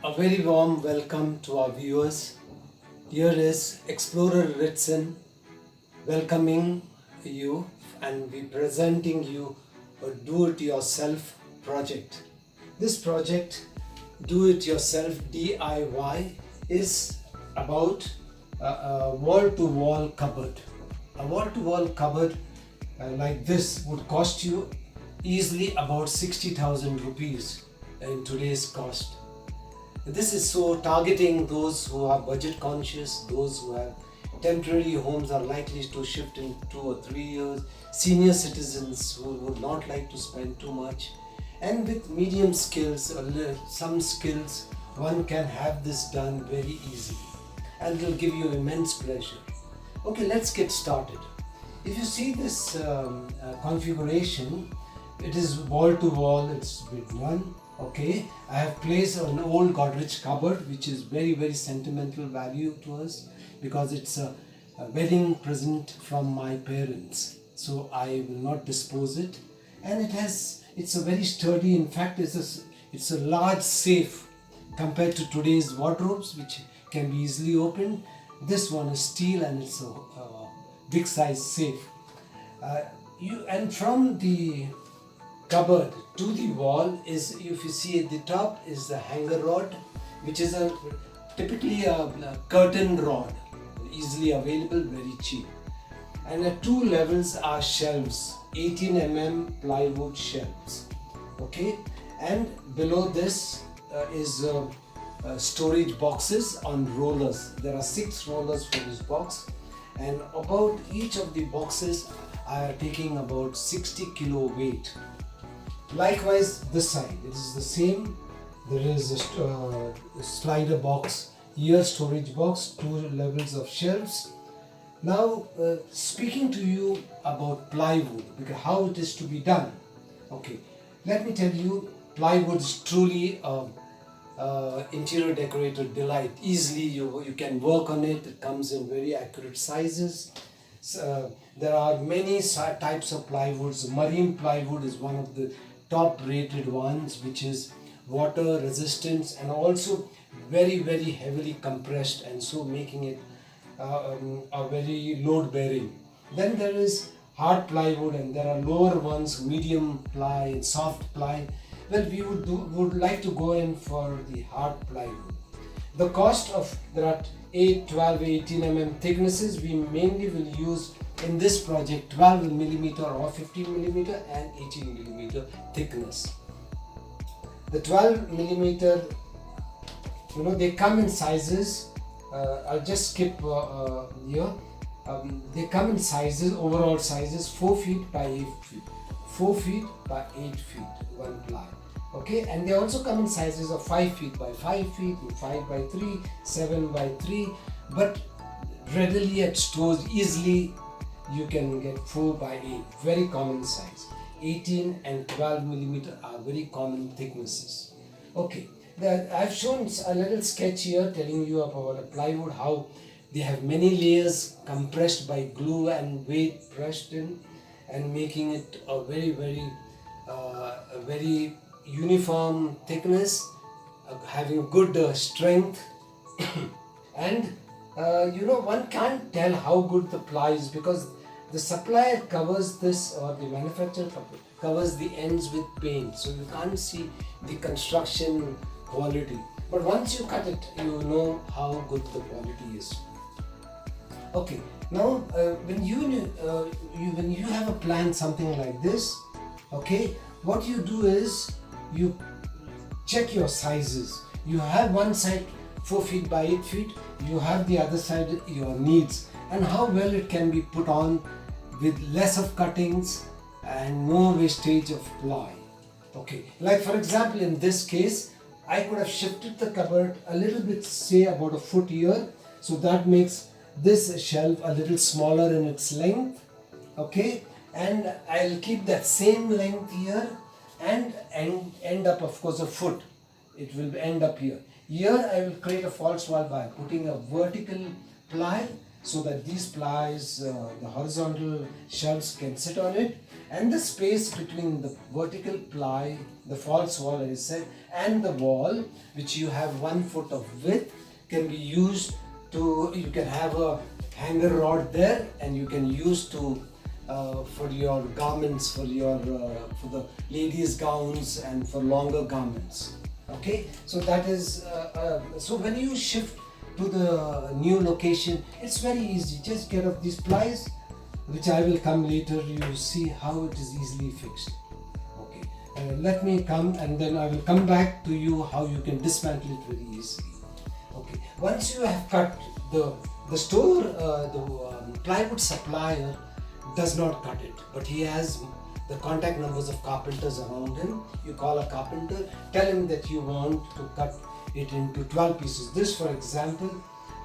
A very warm welcome to our viewers. Here is Explorer Ritson welcoming you and we presenting you a do-it-yourself project. This project, do-it-yourself DIY, is about a wall-to-wall cupboard. A wall-to-wall cupboard like this would cost you easily about 60,000 rupees in today's cost. This is so targeting those who are budget conscious, those who have temporary homes are likely to shift in 2 or 3 years, senior citizens who would not like to spend too much, and with medium skills or some skills, one can have this done very easily and it will give you immense pleasure. Okay, let's get started. If you see this configuration, it is wall to wall, it's with one. Okay, I have placed an old Godrej cupboard which is very sentimental value to us because it's a wedding present from my parents, so I will not dispose it. And it's a very sturdy, in fact it's a large safe compared to today's wardrobes which can be easily opened. This one is steel and it's a big size safe. And from the cupboard to the wall is, if you see at the top, is the hanger rod, which is typically a curtain rod, easily available, very cheap. And at two levels are shelves, 18 mm plywood shelves. Okay, and below this is storage boxes on rollers. There are 6 rollers for this box, and about each of the boxes are taking about 60 kilo weight. Likewise, this side, it is the same. There is a slider box here, storage box, 2 levels of shelves. Now, speaking to you about plywood, because how it is to be done. Okay, let me tell you, plywood is truly interior decorator delight. Easily you can work on it. It comes in very accurate sizes. There are many types of plywoods. Marine plywood is one of the top rated ones, which is water resistant and also very heavily compressed, and so making it a very load bearing. Then there is hard plywood, and there are lower ones, medium ply and soft ply. Well, we would like to go in for the hard plywood. The cost of, there are 8, 12, 18 mm thicknesses. We mainly will use in this project 12 mm or 15 mm and 18 mm thickness. The 12 mm, they come in sizes. I'll just skip here. They come in sizes, overall sizes 4 feet by 8 feet, 4 feet by 8 feet, one ply. Okay, and they also come in sizes of 5 feet by 5 feet, 5 by 3, 7 by 3, but readily at stores easily you can get 4 by 8, very common size. 18 and 12 mm are very common thicknesses. Okay, I've shown a little sketch here telling you about a plywood, how they have many layers compressed by glue and weight pressed in, and making it a very uniform thickness, having good strength. And one can't tell how good the ply is because the supplier covers this, or the manufacturer covers the ends with paint, so you can't see the construction quality. But once you cut it, you know how good the quality is. Okay, now when you have a plan something like this, okay, what you do is you check your sizes. You have one side 4 feet by 8 feet, you have the other side your needs and how well it can be put on with less of cuttings and no wastage of ply. Okay, like for example in this case, I could have shifted the cupboard a little bit, say about a foot here, so that makes this shelf a little smaller in its length. Okay, and I'll keep that same length here and end up, of course, a foot. It will end up here. Here I will create a false wall by putting a vertical ply so that these plies, the horizontal shelves can sit on it, and the space between the vertical ply, the false wall as I said, and the wall, which you have 1 foot of width, can be used to, you can have a hanger rod there, and you can use to for your garments, for for the ladies' gowns and for longer garments. Okay, so that is so when you shift to the new location, it's very easy. Just get off these plies, which I will come later. You will see how it is easily fixed. Okay, let me come, and then I will come back to you how you can dismantle it very easily. Okay, once you have cut the store, the plywood supplier does not cut it, but he has the contact numbers of carpenters around him. You call a carpenter, tell him that you want to cut it into 12 pieces. This, for example,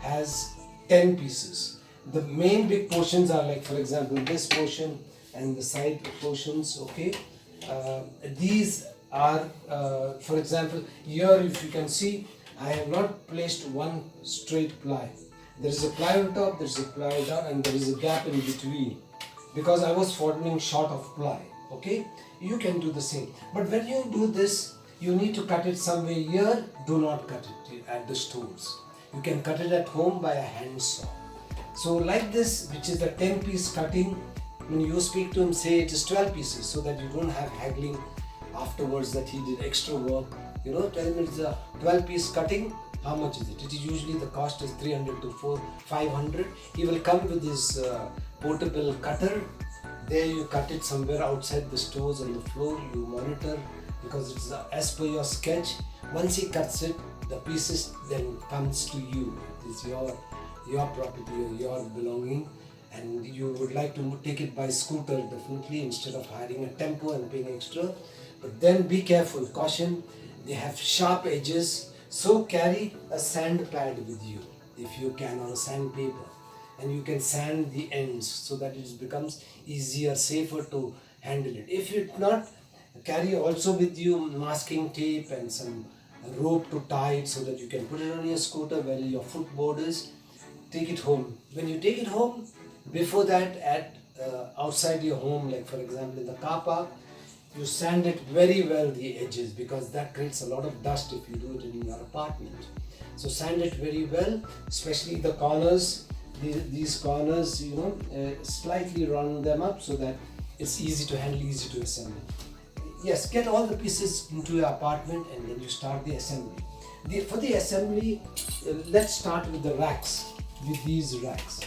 has 10 pieces. The main big portions are, like for example, this portion and the side portions. Okay, these are for example, here if you can see, I have not placed one straight ply. There is a ply on top, there is a ply down, and there is a gap in between, because I was falling short of ply. Okay, you can do the same, but when you do this, you need to cut it somewhere here. Do not cut it at the stores. You can cut it at home by a hand saw. So like this, which is the 10 piece cutting, when you speak to him, say it is 12 pieces, so that you don't have haggling afterwards that he did extra work. You know, tell him it's a 12 piece cutting. How much is it? It is usually the cost is 300 to 500. He will come with his portable cutter. There you cut it somewhere outside the stores on the floor. You monitor, because it's as per your sketch. Once he cuts it, the pieces then comes to you. It is your property or your belonging, and you would like to take it by scooter definitely, instead of hiring a tempo and paying extra. But then be careful, caution, they have sharp edges, so carry a sand pad with you if you can, or a sandpaper, and you can sand the ends so that it becomes easier, safer to handle it. If you not, carry also with you masking tape and some rope to tie it, so that you can put it on your scooter where your footboard is. Take it home. When you take it home, before that, at outside your home, like for example in the car park, you sand it very well, the edges, because that creates a lot of dust if you do it in your apartment. So sand it very well, especially the corners. These corners, you know, slightly round them up so that it's easy to handle, easy to assemble. Yes, get all the pieces into your apartment, and then you start the assembly. For the assembly, let's start with the racks. With these racks,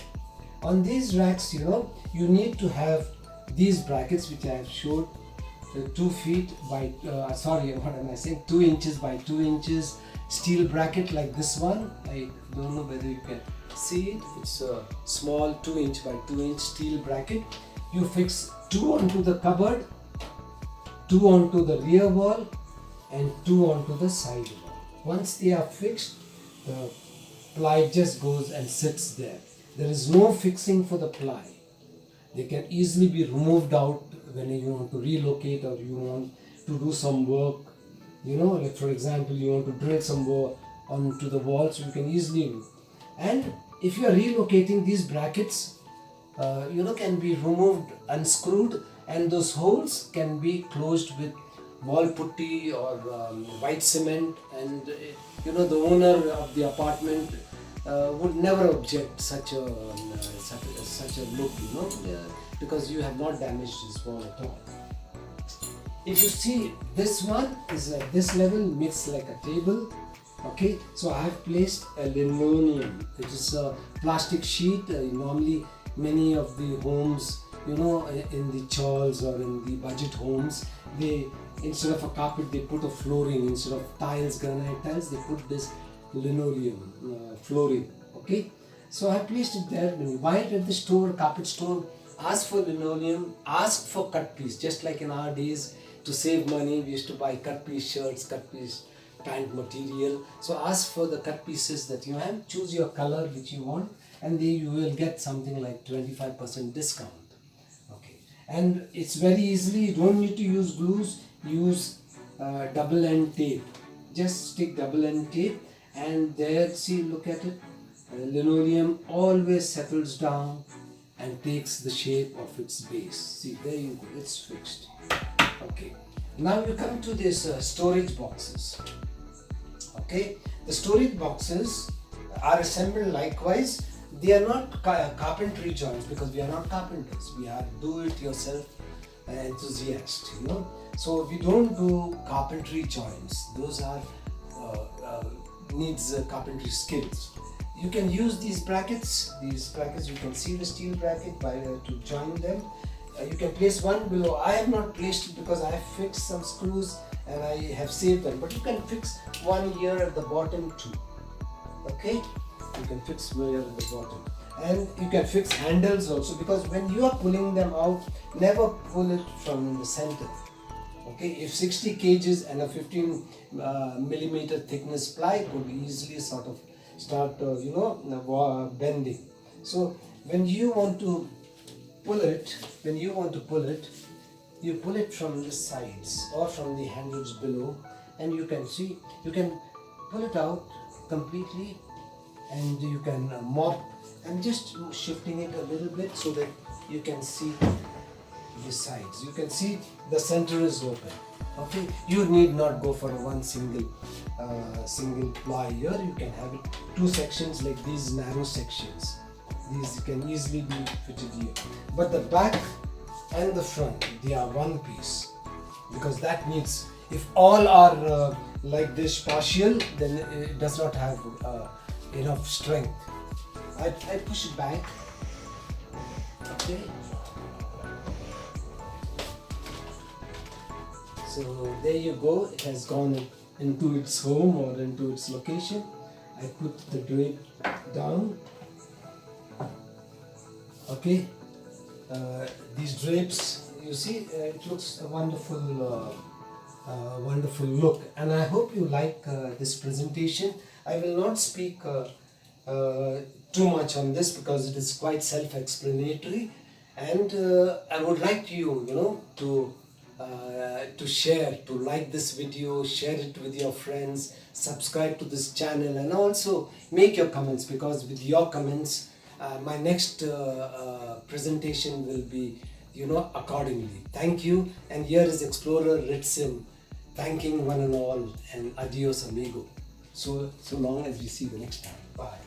on these racks, you know, you need to have these brackets, which I have showed, 2 feet by sorry, what am I saying, 2 inches by 2 inches steel bracket, like this one. I don't know whether you can see it. It's a small 2 inch by 2 inch steel bracket. You fix 2 onto the cupboard, 2 onto the rear wall, and 2 onto the side wall. Once they are fixed, the ply just goes and sits there. There is no fixing for the ply. They can easily be removed out when you want to relocate, or you want to do some work. You know, like for example, you want to drill some work onto the walls, you can easily do. And if you are relocating, these brackets, you know, can be removed, unscrewed, and those holes can be closed with wall putty or white cement, and you know, the owner of the apartment would never object such a look, you know, because you have not damaged his wall at all. If you see, this one is at this level, makes like a table. Okay, so I have placed a linoleum. It is a plastic sheet. Normally many of the homes, you know, in the chawls or in the budget homes, they, instead of a carpet, they put a flooring. Instead of tiles, granite tiles, they put this linoleum flooring. Okay, so I placed it there. When you buy it at the store, carpet store, ask for linoleum, ask for cut piece. Just like in our days, to save money, we used to buy cut piece shirts, cut piece pant material. So ask for the cut pieces that you have, choose your color which you want, and then you will get something like 25% discount. Okay, and it's very easily, you don't need to use glues, use double end tape. Just stick double end tape, and there, see, look at it, Linoleum always settles down and takes the shape of its base. See, there you go, it's fixed. Okay, now you come to these storage boxes. Okay, the storage boxes are assembled likewise. They are not carpentry joints because we are not carpenters. We are do-it-yourself enthusiasts, you know. So we don't do carpentry joints. Those are needs carpentry skills. You can use these brackets. These brackets, you can see the steel bracket by to join them. You can place one below. I have not placed it because I have fixed some screws and I have saved them. But you can fix one here at the bottom too. Okay, you can fix here at the bottom, and you can fix handles also, because when you are pulling them out, never pull it from the center. Okay, if 60 kgs and a 15 millimeter thickness ply could easily sort of start bending. So when you want to pull it, you pull it from the sides or from the handles below, and you can see, you can pull it out completely, and you can mop and just shifting it a little bit so that you can see the sides. You can see the center is open. Okay, you need not go for one single ply here. You can have it two sections like these narrow sections. These can easily be fitted here. But the back and the front, they are one piece, because that needs, if all are like this partial, then it does not have enough strength. I push it back. Okay. So there you go, it has gone into its home or into its location. I put the drape down. Okay, these drapes, you see, it looks a wonderful look, and I hope you like this presentation. I will not speak too much on this because it is quite self-explanatory, and I would like you, to share, to like this video, share it with your friends, subscribe to this channel, and also make your comments, because with your comments my next presentation will be, accordingly. Thank you, and here is Explorer Ritsim thanking one and all, and adios amigo. So long as we see the next time. Bye.